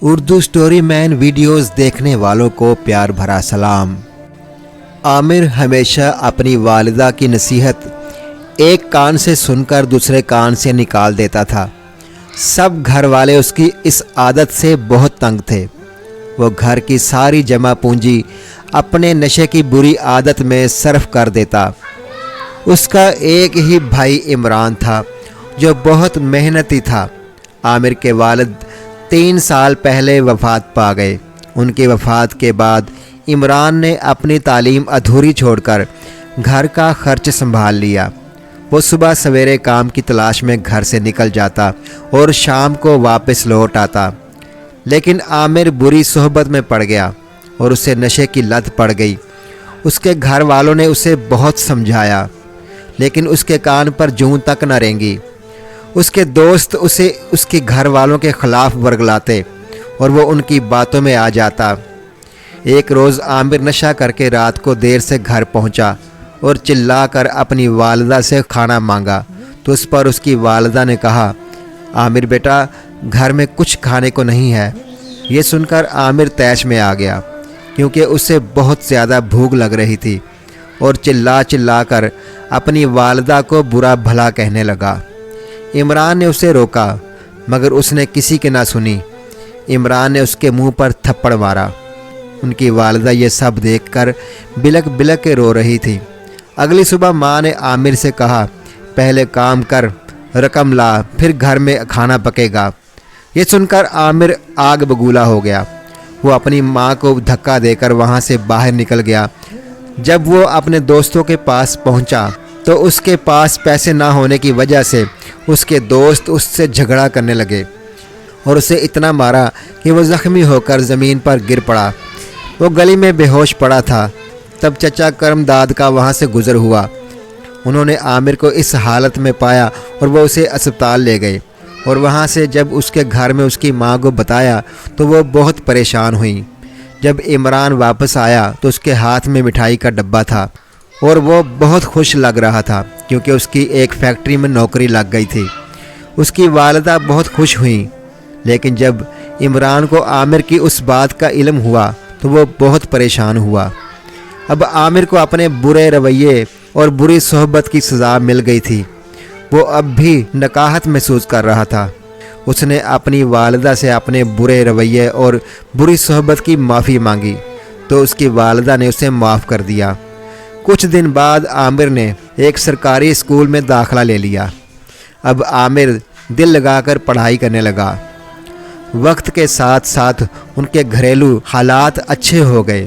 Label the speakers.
Speaker 1: Urdu story مین videos دیکھنے والوں کو پیار بھرا سلام۔ عامر ہمیشہ اپنی والدہ کی نصیحت ایک کان سے سن کر دوسرے کان سے نکال دیتا تھا۔ سب گھر والے اس کی اس عادت سے بہت تنگ تھے۔ وہ گھر کی ساری جمع پونجی اپنے نشے کی بری عادت میں صرف کر دیتا۔ اس کا ایک ہی بھائی عمران تھا جو بہت محنتی تھا۔ عامر کے والد 3 سال پہلے وفات پا گئے۔ ان کی وفات کے بعد عمران نے اپنی تعلیم ادھوری چھوڑ کر گھر کا خرچ سنبھال لیا۔ وہ صبح سویرے کام کی تلاش میں گھر سے نکل جاتا اور شام کو واپس لوٹ آتا۔ لیکن عامر بری صحبت میں پڑ گیا اور اسے نشے کی لت پڑ گئی۔ اس کے گھر والوں نے اسے بہت سمجھایا لیکن اس کے کان پر جوں تک نہ رینگی۔ اس کے دوست اسے اس کے گھر والوں کے خلاف ورگلاتے اور وہ ان کی باتوں میں آ جاتا۔ ایک روز عامر نشہ کر کے رات کو دیر سے گھر پہنچا اور چلا کر اپنی والدہ سے کھانا مانگا تو اس پر اس کی والدہ نے کہا، عامر بیٹا گھر میں کچھ کھانے کو نہیں ہے۔ یہ سن کر عامر طیش میں آ گیا کیونکہ اسے بہت زیادہ بھوک لگ رہی تھی اور چلا کر اپنی والدہ کو برا بھلا کہنے لگا۔ عمران نے اسے روکا مگر اس نے کسی کی نہ سنی۔ عمران نے اس کے منہ پر تھپڑ مارا۔ ان کی والدہ یہ سب دیکھ کر بلک بلک کے رو رہی تھی۔ اگلی صبح ماں نے عامر سے کہا، پہلے کام کر، رقم لا، پھر گھر میں کھانا پکے گا۔ یہ سن کر عامر آگ بگولا ہو گیا۔ وہ اپنی ماں کو دھکا دے کر وہاں سے باہر نکل گیا۔ جب وہ اپنے دوستوں کے پاس پہنچا تو اس کے پاس پیسے نہ ہونے کی وجہ سے اس کے دوست اس سے جھگڑا کرنے لگے اور اسے اتنا مارا کہ وہ زخمی ہو کر زمین پر گر پڑا۔ وہ گلی میں بے ہوش پڑا تھا۔ تب چچا کرم داد کا وہاں سے گزر ہوا۔ انہوں نے عامر کو اس حالت میں پایا اور وہ اسے اسپتال لے گئے اور وہاں سے جب اس کے گھر میں اس کی ماں کو بتایا تو وہ بہت پریشان ہوئیں۔ جب عمران واپس آیا تو اس کے ہاتھ میں مٹھائی کا ڈبہ تھا اور وہ بہت خوش لگ رہا تھا کیونکہ اس کی ایک فیکٹری میں نوکری لگ گئی تھی۔ اس کی والدہ بہت خوش ہوئیں لیکن جب عمران کو عامر کی اس بات کا علم ہوا تو وہ بہت پریشان ہوا۔ اب عامر کو اپنے برے رویے اور بری صحبت کی سزا مل گئی تھی۔ وہ اب بھی نکاہت محسوس کر رہا تھا۔ اس نے اپنی والدہ سے اپنے برے رویے اور بری صحبت کی معافی مانگی تو اس کی والدہ نے اسے معاف کر دیا۔ کچھ دن بعد عامر نے ایک سرکاری اسکول میں داخلہ لے لیا۔ اب عامر دل لگا کر پڑھائی کرنے لگا۔ وقت کے ساتھ ساتھ ان کے گھریلو حالات اچھے ہو گئے۔